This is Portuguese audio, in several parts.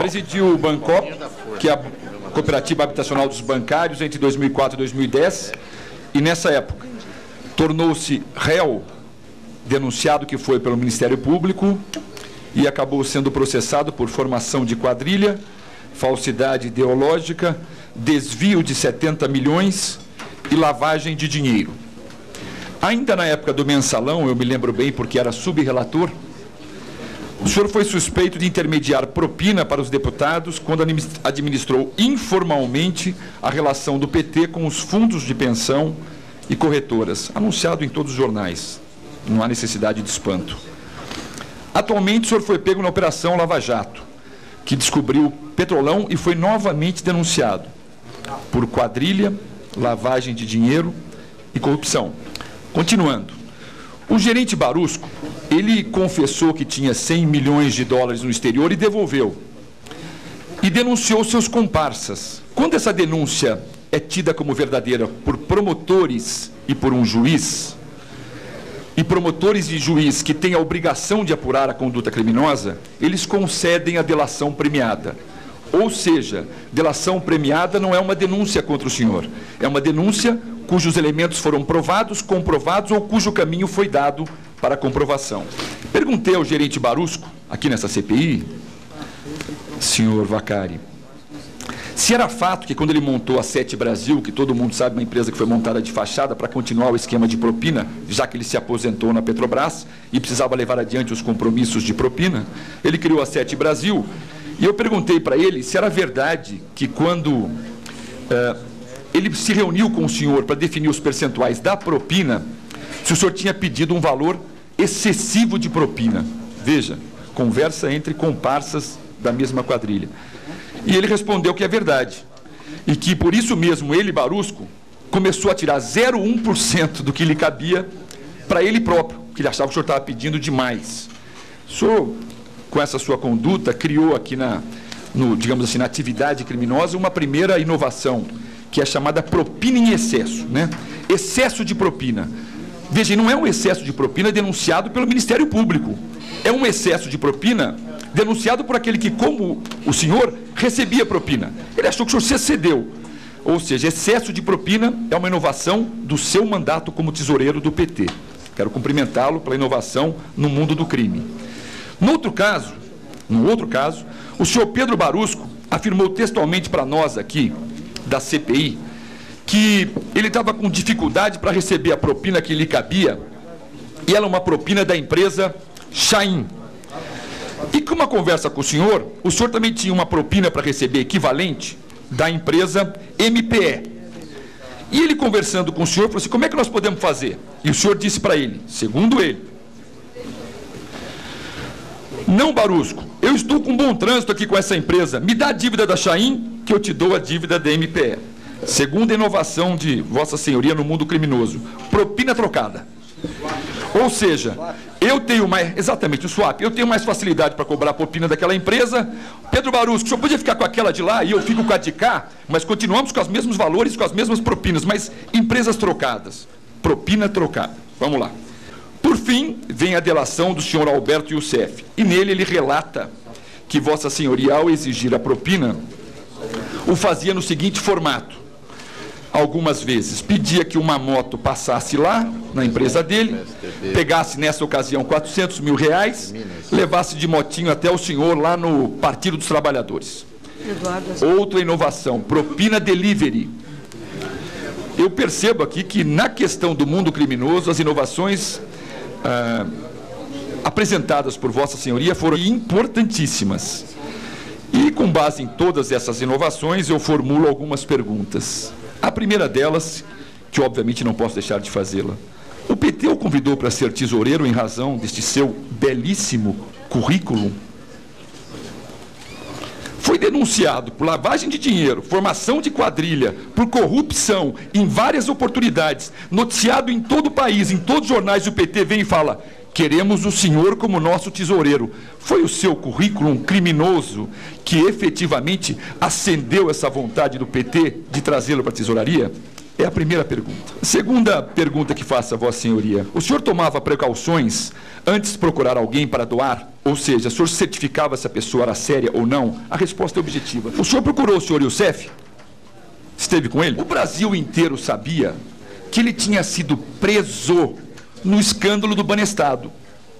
presidiu o Bancop, que é a Cooperativa Habitacional dos Bancários, entre 2004 e 2010, e nessa época tornou-se réu, denunciado que foi pelo Ministério Público, e acabou sendo processado por formação de quadrilha, falsidade ideológica, desvio de 70 milhões e lavagem de dinheiro. Ainda na época do mensalão, eu me lembro bem porque era subrelator, o senhor foi suspeito de intermediar propina para os deputados quando administrou informalmente a relação do PT com os fundos de pensão e corretoras, anunciado em todos os jornais. Não há necessidade de espanto. Atualmente, o senhor foi pego na Operação Lava Jato, que descobriu Petrolão e foi novamente denunciado por quadrilha, lavagem de dinheiro e corrupção. Continuando, o gerente Barusco, ele confessou que tinha 100 milhões de dólares no exterior e devolveu. E denunciou seus comparsas. Quando essa denúncia é tida como verdadeira por promotores e por um juiz, e promotores e juiz que têm a obrigação de apurar a conduta criminosa, eles concedem a delação premiada. Ou seja, delação premiada não é uma denúncia contra o senhor, é uma denúncia cujos elementos foram provados, comprovados ou cujo caminho foi dado para a comprovação. Perguntei ao gerente Barusco, aqui nessa CPI, senhor Vaccari, se era fato que quando ele montou a Sete Brasil, que todo mundo sabe, uma empresa que foi montada de fachada para continuar o esquema de propina, já que ele se aposentou na Petrobras e precisava levar adiante os compromissos de propina, ele criou a Sete Brasil, e eu perguntei para ele se era verdade que quando ele se reuniu com o senhor para definir os percentuais da propina, se o senhor tinha pedido um valor excessivo de propina. Veja, conversa entre comparsas da mesma quadrilha. E ele respondeu que é verdade. E que, por isso mesmo, ele, Barusco, começou a tirar 0,1% do que lhe cabia para ele próprio, que ele achava que o senhor estava pedindo demais. O senhor, com essa sua conduta, criou aqui digamos assim, na atividade criminosa, uma primeira inovação, que é chamada propina em excesso, né? Excesso de propina. Veja, não é um excesso de propina denunciado pelo Ministério Público. É um excesso de propina denunciado por aquele que, como o senhor, recebia propina. Ele achou que o senhor se excedeu. Ou seja, excesso de propina é uma inovação do seu mandato como tesoureiro do PT. Quero cumprimentá-lo pela inovação no mundo do crime. No outro caso, o senhor Pedro Barusco afirmou textualmente para nós aqui, da CPI, que ele estava com dificuldade para receber a propina que lhe cabia, e ela é uma propina da empresa Chain. E com uma conversa com o senhor também tinha uma propina para receber equivalente da empresa MPE. E ele, conversando com o senhor, falou assim: como é que nós podemos fazer? E o senhor disse para ele, segundo ele: não, Barusco, eu estou com bom trânsito aqui com essa empresa, me dá a dívida da Chain que eu te dou a dívida da MPE. Segunda inovação de Vossa Senhoria no mundo criminoso, propina trocada. Ou seja, eu tenho mais, exatamente, o swap, eu tenho mais facilidade para cobrar a propina daquela empresa. Pedro Barusco, o senhor podia ficar com aquela de lá e eu fico com a de cá, mas continuamos com os mesmos valores, com as mesmas propinas, mas empresas trocadas. Propina trocada. Vamos lá. Por fim, vem a delação do senhor Alberto Youssef, e nele ele relata que Vossa Senhoria, ao exigir a propina, o fazia no seguinte formato: algumas vezes pedia que uma moto passasse lá, na empresa dele, pegasse nessa ocasião 400 mil reais, levasse de motinho até o senhor lá no Partido dos Trabalhadores. Outra inovação, propina delivery. Eu percebo aqui que na questão do mundo criminoso, as inovações apresentadas por Vossa Senhoria foram importantíssimas. E com base em todas essas inovações, eu formulo algumas perguntas. A primeira delas, que obviamente não posso deixar de fazê-la: o PT o convidou para ser tesoureiro em razão deste seu belíssimo currículo? Foi denunciado por lavagem de dinheiro, formação de quadrilha, por corrupção em várias oportunidades, noticiado em todo o país, em todos os jornais. O PT vem e fala: queremos o senhor como nosso tesoureiro. Foi o seu currículo criminoso que efetivamente acendeu essa vontade do PT de trazê-lo para a tesouraria? É a primeira pergunta. A segunda pergunta que faço a Vossa Senhoria: o senhor tomava precauções antes de procurar alguém para doar Ou seja, o senhor certificava se a pessoa era séria ou não? A resposta é objetiva. O senhor procurou o senhor Youssef? Esteve com ele? O Brasil inteiro sabia que ele tinha sido preso no escândalo do Banestado.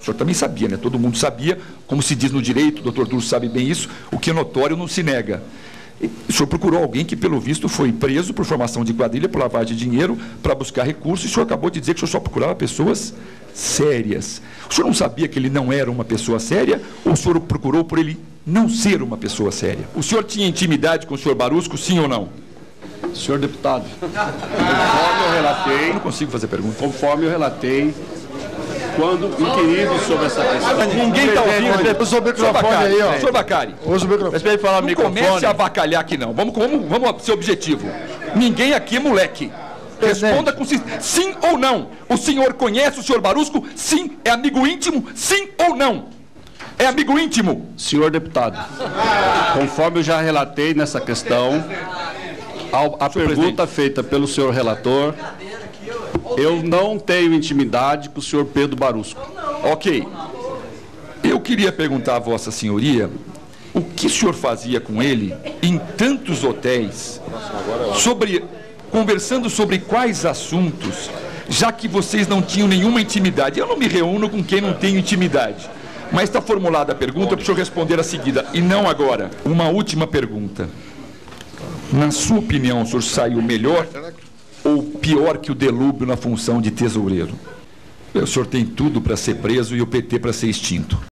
O senhor também sabia, né? Todo mundo sabia, como se diz no direito, o doutor Duro sabe bem isso, o que é notório não se nega. E o senhor procurou alguém que, pelo visto, foi preso por formação de quadrilha, por lavagem de dinheiro, para buscar recursos, e o senhor acabou de dizer que o senhor só procurava pessoas sérias. O senhor não sabia que ele não era uma pessoa séria, ou o senhor procurou por ele não ser uma pessoa séria? O senhor tinha intimidade com o senhor Barusco, sim ou não? Senhor deputado, conforme eu relatei... Eu não consigo fazer pergunta. Conforme eu relatei, quando inquirido sobre essa questão... Ninguém está ouvindo. Usa o microfone aí, ó. Senhor Bacari, Usa o microfone. não comece a avacalhar aqui, não. Vamos ser objetivo. Ninguém aqui é moleque. Responda com sim ou não. O senhor conhece o senhor Barusco? Sim. É amigo íntimo? Sim ou não? É amigo íntimo? Senhor deputado, conforme eu já relatei nessa questão, a pergunta feita pelo senhor relator, eu não tenho intimidade com o senhor Pedro Barusco. Ok. Eu queria perguntar a Vossa Senhoria o que o senhor fazia com ele em tantos hotéis, conversando sobre quais assuntos, já que vocês não tinham nenhuma intimidade. Eu não me reúno com quem não tem intimidade. Mas está formulada a pergunta para o senhor responder a seguida, e não agora. Uma última pergunta. Na sua opinião, o senhor saiu melhor ou pior que o Delúbio na função de tesoureiro? O senhor tem tudo para ser preso e o PT para ser extinto.